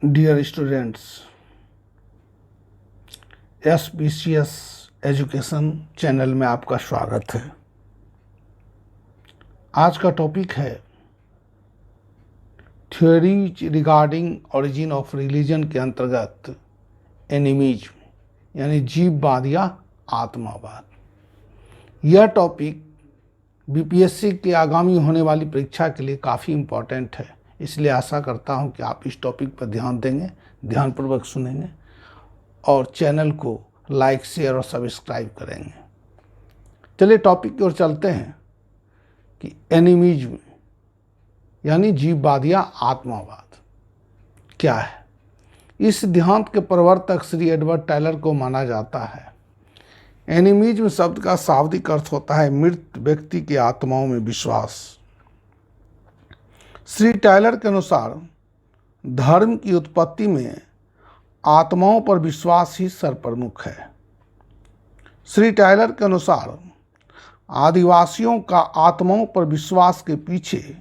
Dear students, SBCS education channel में आपका स्वागत है। आज का टॉपिक है theories regarding origin of religion के अंतर्गत एनिमिज्म यानी जीववाद या आत्मावाद। यह टॉपिक BPSC के आगामी होने वाली परीक्षा के लिए काफ़ी इम्पोर्टेंट है, इसलिए आशा करता हूं कि आप इस टॉपिक पर ध्यान देंगे, ध्यानपूर्वक सुनेंगे और चैनल को लाइक, शेयर और सब्सक्राइब करेंगे। चलिए टॉपिक की ओर चलते हैं कि एनिमिज्म यानी जीववाद या आत्मावाद क्या है। इस सिद्धांत के प्रवर्तक श्री एडवर्ड टायलर को माना जाता है। एनिमिज्म शब्द का शाब्दिक अर्थ होता है मृत व्यक्ति की आत्माओं में विश्वास। श्री टायलर के अनुसार धर्म की उत्पत्ति में आत्माओं पर विश्वास ही सर्वप्रमुख है। श्री टायलर के अनुसार आदिवासियों का आत्माओं पर विश्वास के पीछे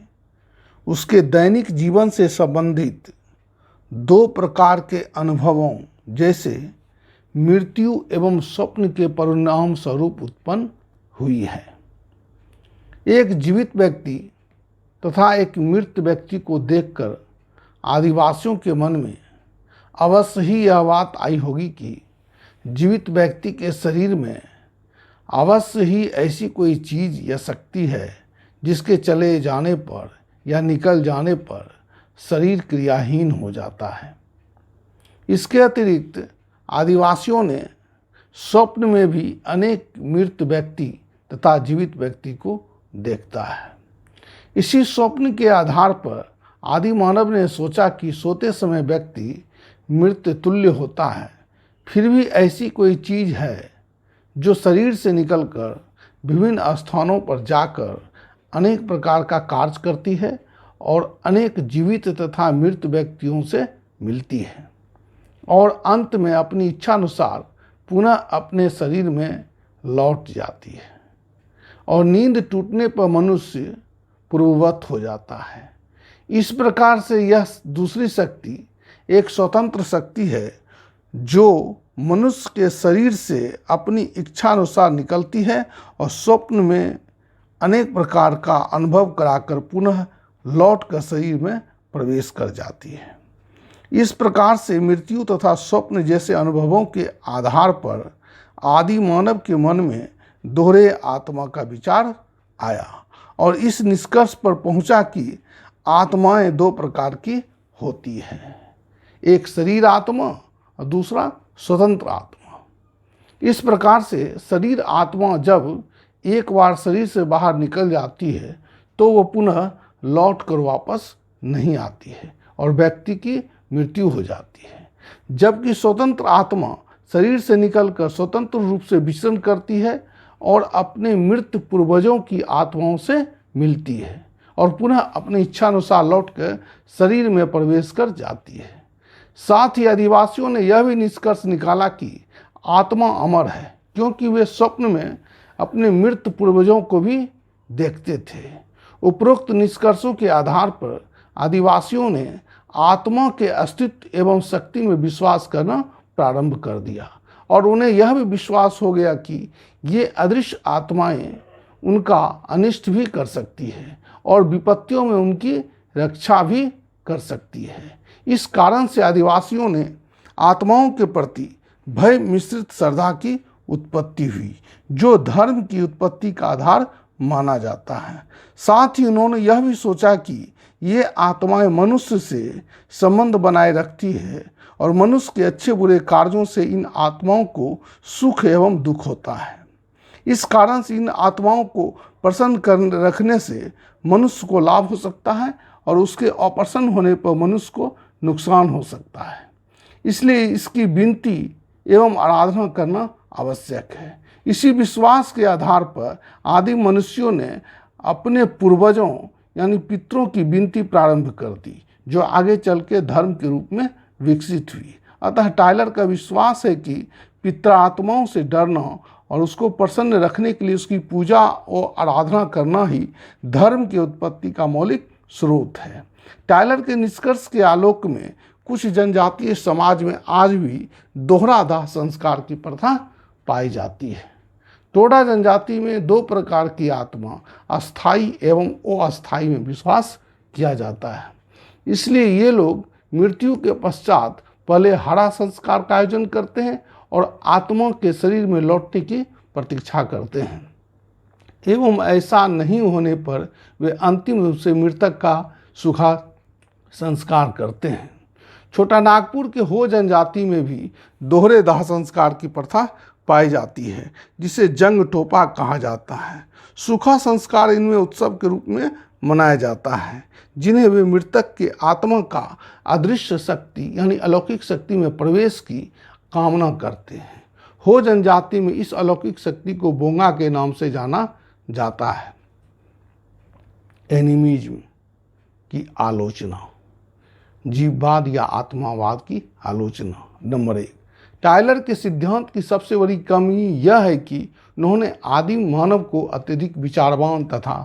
उसके दैनिक जीवन से संबंधित दो प्रकार के अनुभवों जैसे मृत्यु एवं स्वप्न के परिणाम स्वरूप उत्पन्न हुई है। एक जीवित व्यक्ति तथा एक मृत व्यक्ति को देखकर आदिवासियों के मन में अवश्य ही यह बात आई होगी कि जीवित व्यक्ति के शरीर में अवश्य ही ऐसी कोई चीज़ या शक्ति है जिसके चले जाने पर या निकल जाने पर शरीर क्रियाहीन हो जाता है। इसके अतिरिक्त आदिवासियों ने स्वप्न में भी अनेक मृत व्यक्ति तथा जीवित व्यक्ति को देखता है। इसी स्वप्न के आधार पर आदि मानव ने सोचा कि सोते समय व्यक्ति मृत तुल्य होता है, फिर भी ऐसी कोई चीज़ है जो शरीर से निकलकर विभिन्न स्थानों पर जाकर अनेक प्रकार का कार्य करती है और अनेक जीवित तथा मृत व्यक्तियों से मिलती है और अंत में अपनी इच्छा अनुसार पुनः अपने शरीर में लौट जाती है और नींद टूटने पर मनुष्य पूर्ववत हो जाता है। इस प्रकार से यह दूसरी शक्ति एक स्वतंत्र शक्ति है जो मनुष्य के शरीर से अपनी इच्छा अनुसार निकलती है और स्वप्न में अनेक प्रकार का अनुभव कराकर पुनः लौट कर शरीर में प्रवेश कर जाती है। इस प्रकार से मृत्यु तथा स्वप्न जैसे अनुभवों के आधार पर आदि मानव के मन में दोहरे आत्मा का विचार आया और इस निष्कर्ष पर पहुंचा कि आत्माएं दो प्रकार की होती हैं, एक शरीर आत्मा और दूसरा स्वतंत्र आत्मा। इस प्रकार से शरीर आत्मा जब एक बार शरीर से बाहर निकल जाती है तो वो पुनः लौट कर वापस नहीं आती है और व्यक्ति की मृत्यु हो जाती है, जबकि स्वतंत्र आत्मा शरीर से निकलकर स्वतंत्र रूप से विचरण करती है और अपने मृत पूर्वजों की आत्माओं से मिलती है और पुनः अपनी इच्छा अनुसार लौटकर शरीर में प्रवेश कर जाती है। साथ ही आदिवासियों ने यह भी निष्कर्ष निकाला कि आत्मा अमर है क्योंकि वे स्वप्न में अपने मृत पूर्वजों को भी देखते थे। उपरोक्त निष्कर्षों के आधार पर आदिवासियों ने आत्मा के अस्तित्व एवं शक्ति में विश्वास करना प्रारंभ कर दिया और उन्हें यह भी विश्वास हो गया कि ये अदृश्य आत्माएं उनका अनिष्ट भी कर सकती है और विपत्तियों में उनकी रक्षा भी कर सकती है। इस कारण से आदिवासियों ने आत्माओं के प्रति भय मिश्रित श्रद्धा की उत्पत्ति हुई जो धर्म की उत्पत्ति का आधार माना जाता है। साथ ही उन्होंने यह भी सोचा कि ये आत्माएं मनुष्य से संबंध बनाए रखती है और मनुष्य के अच्छे बुरे कार्यों से इन आत्माओं को सुख एवं दुख होता है। इस कारण से इन आत्माओं को प्रसन्न कर रखने से मनुष्य को लाभ हो सकता है और उसके अप्रसन्न होने पर मनुष्य को नुकसान हो सकता है। इसलिए इसकी विनती एवं आराधना करना आवश्यक है। इसी विश्वास के आधार पर आदि मनुष्यों ने अपने पूर्वजों यानी पितरों की विनती प्रारंभ कर दी जो आगे चल के धर्म के रूप में विकसित हुई। अतः टायलर का विश्वास है कि पितरात्माओं से डरना और उसको प्रसन्न रखने के लिए उसकी पूजा और आराधना करना ही धर्म की उत्पत्ति का मौलिक स्रोत है। टायलर के निष्कर्ष के आलोक में कुछ जनजातीय समाज में आज भी दोहरा दाह संस्कार की प्रथा पाई जाती है। टोडा जनजाति में दो प्रकार की आत्मा, अस्थाई एवं अस्थाई में विश्वास किया जाता है। इसलिए ये लोग मृत्यु के पश्चात पहले हरा संस्कार का आयोजन करते हैं और आत्मा के शरीर में लौटने की प्रतीक्षा करते हैं एवं ऐसा नहीं होने पर वे अंतिम रूप से मृतक का सूखा संस्कार करते हैं। छोटा नागपुर के हो जनजाति में भी दोहरे दाह संस्कार की प्रथा पाई जाती है, जिसे जंग टोपा कहा जाता है। सूखा संस्कार इनमें उत्सव के रूप में मनाया जाता है, जिन्हें वे मृतक के आत्मा का अदृश्य शक्ति यानी अलौकिक शक्ति में प्रवेश की कामना करते हैं। हो जनजाति में इस अलौकिक शक्ति को बोंगा के नाम से जाना जाता है। एनिमिज्म की आलोचना, जीववाद या आत्मावाद की आलोचना। नंबर 1, टायलर के सिद्धांत की सबसे बड़ी कमी यह है कि उन्होंने आदिम मानव को अत्यधिक विचारवान तथा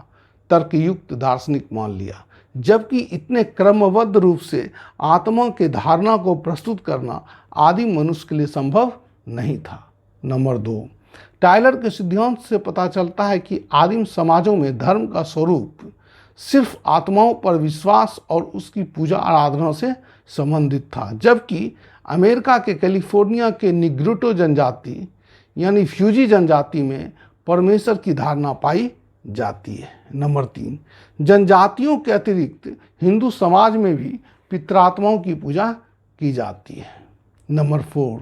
तर्कयुक्त दार्शनिक मान लिया, जबकि इतने क्रमबद्ध रूप से आत्मा के धारणा को प्रस्तुत करना आदिम मनुष्य के लिए संभव नहीं था। नंबर 2, टायलर के सिद्धांत से पता चलता है कि आदिम समाजों में धर्म का स्वरूप सिर्फ आत्माओं पर विश्वास और उसकी पूजा आराधना से संबंधित था, जबकि अमेरिका के कैलिफोर्निया के निग्रोटो जनजाति यानी फ्यूजी जनजाति में परमेश्वर की धारणा पाई जाती है। नंबर 3, जनजातियों के अतिरिक्त हिंदू समाज में भी पितरात्माओं की पूजा की जाती है। नंबर 4,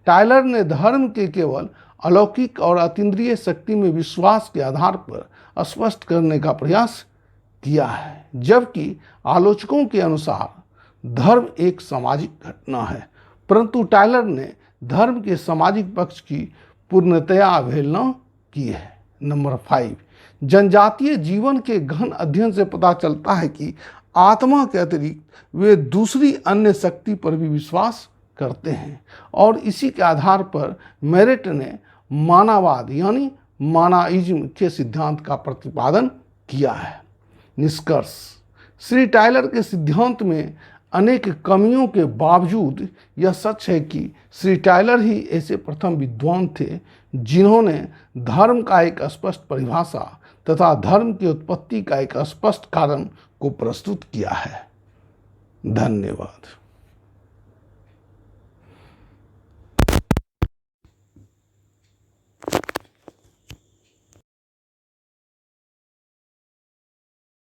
टायलर ने धर्म के केवल अलौकिक और अतीन्द्रिय शक्ति में विश्वास के आधार पर स्पष्ट करने का प्रयास किया है, जबकि आलोचकों के अनुसार धर्म एक सामाजिक घटना है, परंतु टायलर ने धर्म के सामाजिक पक्ष की पूर्णतया अवहेलना की है। नंबर 5, जनजातीय जीवन के गहन अध्ययन से पता चलता है कि आत्मा के अतिरिक्त वे दूसरी अन्य शक्ति पर भी विश्वास करते हैं और इसी के आधार पर मेरिट ने मानववाद यानी मानाइज्म के सिद्धांत का प्रतिपादन किया है। निष्कर्ष, श्री टायलर के सिद्धांत में अनेक कमियों के बावजूद यह सच है कि श्री टायलर ही ऐसे प्रथम विद्वान थे जिन्होंने धर्म का एक स्पष्ट परिभाषा तथा धर्म की उत्पत्ति का एक स्पष्ट कारण को प्रस्तुत किया है। धन्यवाद।